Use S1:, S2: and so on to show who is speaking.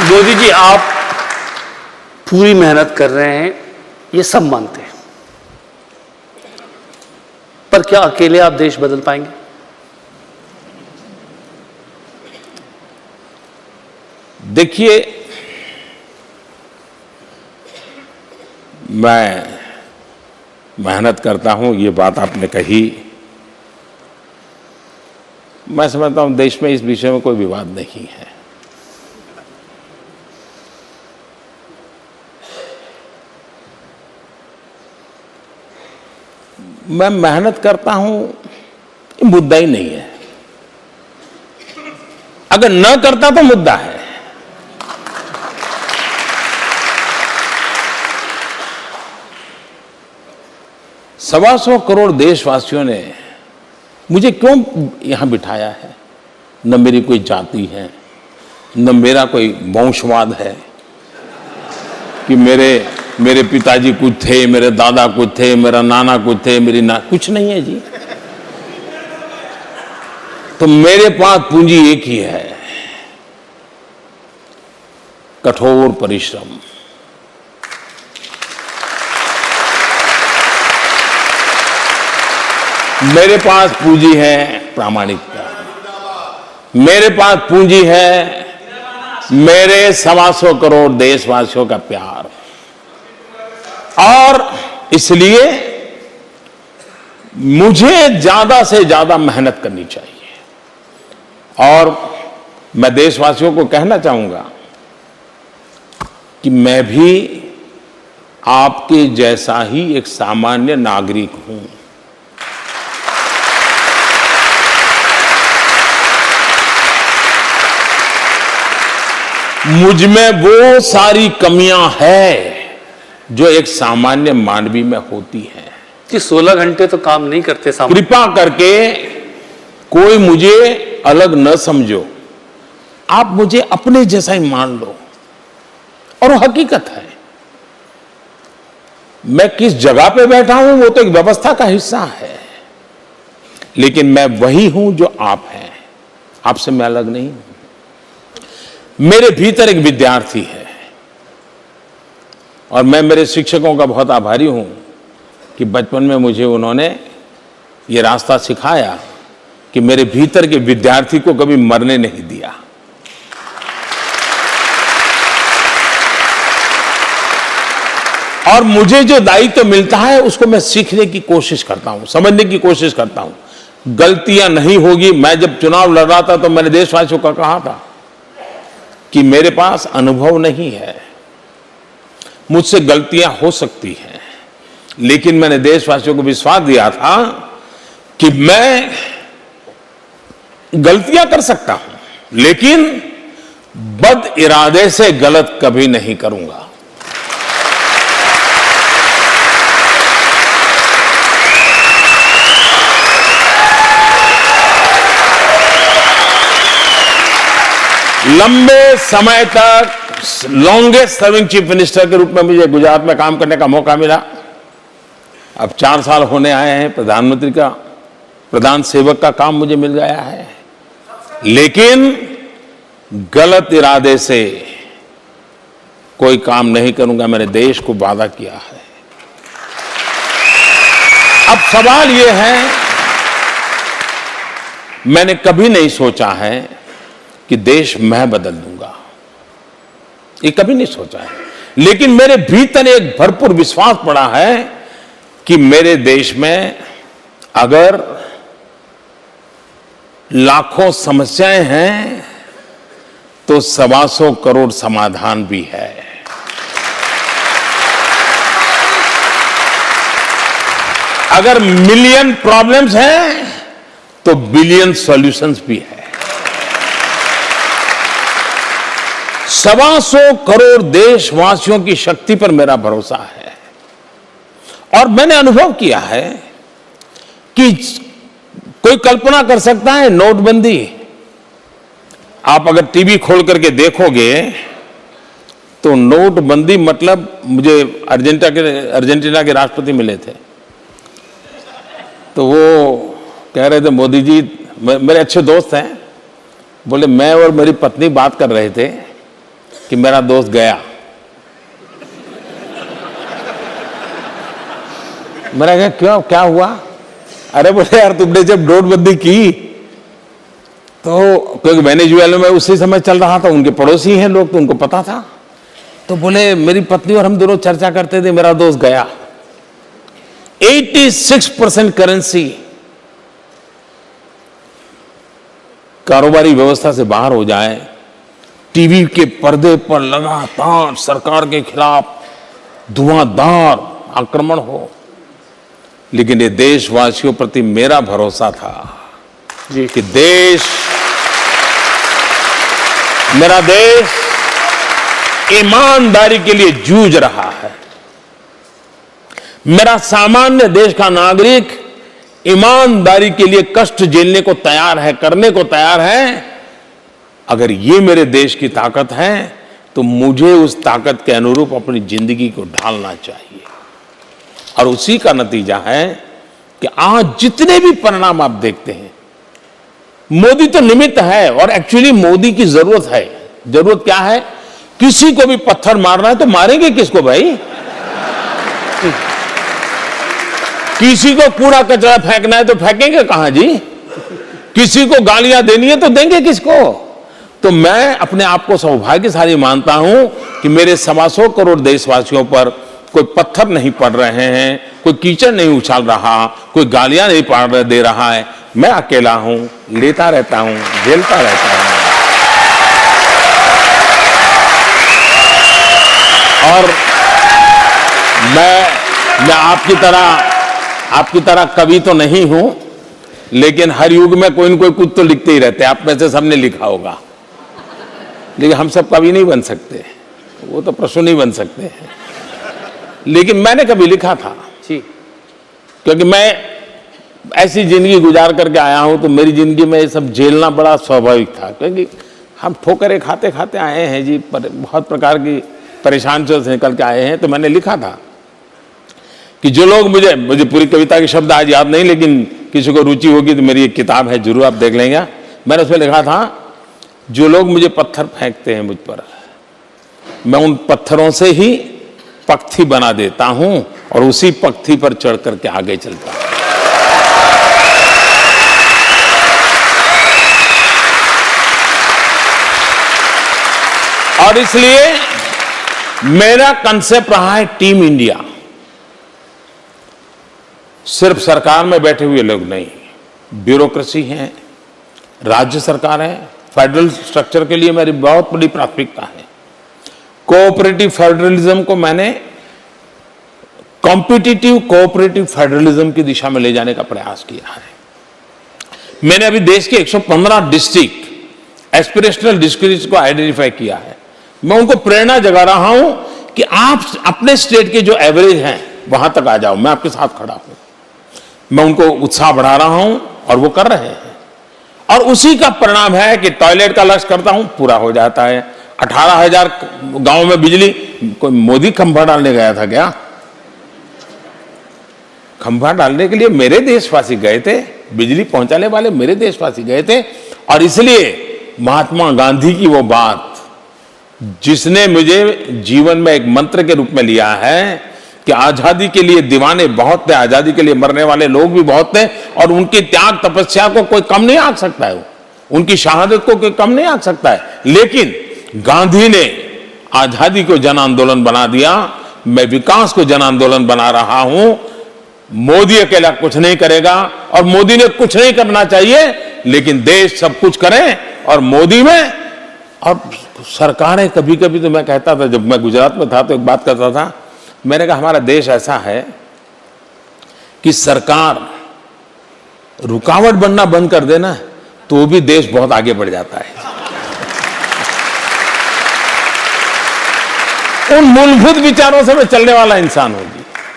S1: मोदी जी, आप पूरी मेहनत कर रहे हैं, ये सब मानते हैं, पर क्या अकेले आप देश बदल पाएंगे?
S2: देखिए, मैं मेहनत करता हूं, ये बात आपने कही। मैं समझता हूं देश में इस विषय में कोई विवाद नहीं है। मैं मेहनत करता हूं, ये मुद्दा ही नहीं है। अगर न करता तो मुद्दा है। 125 करोड़ देशवासियों ने मुझे क्यों यहां बिठाया है? न मेरी कोई जाति है, न मेरा कोई वंशवाद है कि मेरे पिताजी कुछ थे, मेरे दादा कुछ थे, मेरा नाना कुछ थे, कुछ नहीं है जी। तो मेरे पास पूंजी एक ही है, कठोर परिश्रम। मेरे पास पूंजी है प्रामाणिकता। मेरे पास पूंजी है मेरे 125 करोड़ देशवासियों का प्यार। और इसलिए मुझे ज्यादा से ज्यादा मेहनत करनी चाहिए। और मैं देशवासियों को कहना चाहूंगा कि मैं भी आपके जैसा ही एक सामान्य नागरिक हूं। मुझ में वो सारी कमियां हैं जो एक सामान्य मानवी में होती है।
S1: कि 16 घंटे तो काम नहीं करते सामान्य।
S2: कृपा करके कोई मुझे अलग न समझो, आप मुझे अपने जैसा ही मान लो। और वो हकीकत है। मैं किस जगह पे बैठा हूं वो तो एक व्यवस्था का हिस्सा है, लेकिन मैं वही हूं जो आप हैं। आपसे मैं अलग नहीं हूं। मेरे भीतर एक विद्यार्थी है और मैं मेरे शिक्षकों का बहुत आभारी हूं कि बचपन में मुझे उन्होंने ये रास्ता सिखाया कि मेरे भीतर के विद्यार्थी को कभी मरने नहीं दिया। और मुझे जो दायित्व मिलता है उसको मैं सीखने की कोशिश करता हूं, समझने की कोशिश करता हूं। गलतियां नहीं होगी। मैं जब चुनाव लड़ रहा था तो मैंने देशवासियों को कहा था कि मेरे पास अनुभव नहीं है, मुझसे गलतियां हो सकती हैं, लेकिन मैंने देशवासियों को विश्वास दिया था कि मैं गलतियां कर सकता हूं, लेकिन बद इरादे से गलत कभी नहीं करूंगा। लंबे समय तक लॉन्गेस्ट सर्विंग चीफ मिनिस्टर के रूप में मुझे गुजरात में काम करने का मौका मिला। अब 4 साल होने आए हैं। प्रधानमंत्री का प्रधान सेवक का काम मुझे मिल गया है, लेकिन गलत इरादे से कोई काम नहीं करूंगा। मैंने देश को वादा किया है। अब सवाल यह है, मैंने कभी नहीं सोचा है कि देश मैं बदल दूंगा, ये कभी नहीं सोचा है, लेकिन मेरे भीतर एक भरपूर विश्वास पड़ा है कि मेरे देश में अगर लाखों समस्याएं हैं तो 125 करोड़ समाधान भी है। अगर मिलियन प्रॉब्लम्स हैं तो बिलियन सॉल्यूशंस भी है। 125 करोड़ देशवासियों की शक्ति पर मेरा भरोसा है। और मैंने अनुभव किया है कि कोई कल्पना कर सकता है नोटबंदी। आप अगर टीवी खोल करके देखोगे तो नोटबंदी मतलब, मुझे अर्जेंटीना के राष्ट्रपति मिले थे तो वो कह रहे थे, मोदी जी, मेरे अच्छे दोस्त हैं, बोले मैं और मेरी पत्नी बात कर रहे थे कि मेरा दोस्त गया। मैंने कहा क्यों, क्या हुआ? अरे बोले यार तुमने जब नोटबंदी की तो, क्योंकि वेनेजुएला में उसी समय चल रहा था, उनके पड़ोसी हैं लोग तो उनको पता था, तो बोले मेरी पत्नी और हम दोनों चर्चा करते थे, मेरा दोस्त गया। 86% करेंसी कारोबारी व्यवस्था से बाहर हो जाए, टीवी के पर्दे पर लगातार सरकार के खिलाफ धुआंधार आक्रमण हो, लेकिन ये देशवासियों प्रति मेरा भरोसा था
S1: जी
S2: कि मेरा देश ईमानदारी के लिए जूझ रहा है। मेरा सामान्य देश का नागरिक ईमानदारी के लिए कष्ट झेलने को तैयार है, करने को तैयार है। अगर ये मेरे देश की ताकत है तो मुझे उस ताकत के अनुरूप अपनी जिंदगी को ढालना चाहिए। और उसी का नतीजा है कि आज जितने भी परिणाम आप देखते हैं, मोदी तो निमित्त है और एक्चुअली मोदी की जरूरत है। जरूरत क्या है? किसी को भी पत्थर मारना है तो मारेंगे किसको भाई? किसी को कूड़ा कचरा फेंकना है तो फेंकेंगे कहां जी? किसी को गालियां देनी है तो देंगे किसको? तो मैं अपने आप को सौभाग्यशाली मानता हूं कि मेरे 125 करोड़ देशवासियों पर कोई पत्थर नहीं पड़ रहे हैं, कोई कीचड़ नहीं उछाल रहा, कोई गालियां नहीं दे रहा है। मैं अकेला हूं, लेता रहता हूं, झेलता रहता हूं। और मैं आपकी तरह कवि तो नहीं हूं, लेकिन हर युग में कोई न कोई कुछ तो लिखते ही रहते हैं। आप में से सबने लिखा होगा, लेकिन हम सब कवि नहीं बन सकते, वो तो प्रश्न नहीं बन सकते हैं। लेकिन मैंने कभी लिखा था
S1: जी,
S2: क्योंकि मैं ऐसी जिंदगी गुजार करके आया हूं, तो मेरी जिंदगी में ये सब झेलना बड़ा स्वाभाविक था। क्योंकि हम ठोकरें खाते खाते आए हैं जी, बहुत प्रकार की परेशानी से निकल के आए हैं। तो मैंने लिखा था कि जो लोग मुझे पूरी कविता के शब्द आज याद नहीं, लेकिन किसी को रुचि होगी तो मेरी एक किताब है, जरूर आप देख लेंगे। मैंने उसमें लिखा था, जो लोग मुझे पत्थर फेंकते हैं मुझ पर, मैं उन पत्थरों से ही पक्षी बना देता हूं और उसी पक्षी पर चढ़ करके आगे चलता हूं। और इसलिए मेरा कंसेप्ट रहा है टीम इंडिया। सिर्फ सरकार में बैठे हुए लोग नहीं, ब्यूरोक्रेसी है, राज्य सरकार है, फेडरल स्ट्रक्चर के लिए मेरी बहुत बड़ी प्राथमिकता है। कोऑपरेटिव फेडरलिज्म को मैंने कॉम्पिटिटिव कोऑपरेटिव फेडरलिज्म की दिशा में ले जाने का प्रयास किया है। मैंने अभी देश के 115 डिस्ट्रिक्ट एस्पिरेशनल डिस्ट्रिक्ट को आइडेंटिफाई किया है। मैं उनको प्रेरणा जगा रहा हूं कि आप अपने स्टेट के जो एवरेज हैं वहां तक आ जाओ, मैं आपके साथ खड़ा हूं। मैं उनको उत्साह बढ़ा रहा हूं और वो कर रहे हैं। और उसी का परिणाम है कि टॉयलेट का लक्ष्य करता हूं, पूरा हो जाता है। 18,000 गांव में बिजली, कोई मोदी खंभा डालने गया था क्या? खंभा डालने के लिए मेरे देशवासी गए थे, बिजली पहुंचाने वाले मेरे देशवासी गए थे। और इसलिए महात्मा गांधी की वो बात, जिसने मुझे जीवन में एक मंत्र के रूप में लिया है कि आजादी के लिए दीवाने बहुत थे, आजादी के लिए मरने वाले लोग भी बहुत थे, और उनकी त्याग तपस्या को कोई कम नहीं आंक सकता है, उनकी शहादत को कोई कम नहीं आंक सकता है। लेकिन गांधी ने आजादी को जन आंदोलन बना दिया, मैं विकास को जन आंदोलन बना रहा हूं। मोदी अकेला कुछ नहीं करेगा और मोदी ने कुछ नहीं करना चाहिए, लेकिन देश सब कुछ करे। और मोदी में और सरकारें, कभी कभी तो मैं कहता था, जब मैं गुजरात में था तो एक बात करता था, मैंने कहा हमारा देश ऐसा है कि सरकार रुकावट बनना बंद कर देना तो भी देश बहुत आगे बढ़ जाता है। उन मूलभूत विचारों से मैं चलने वाला इंसान हूं।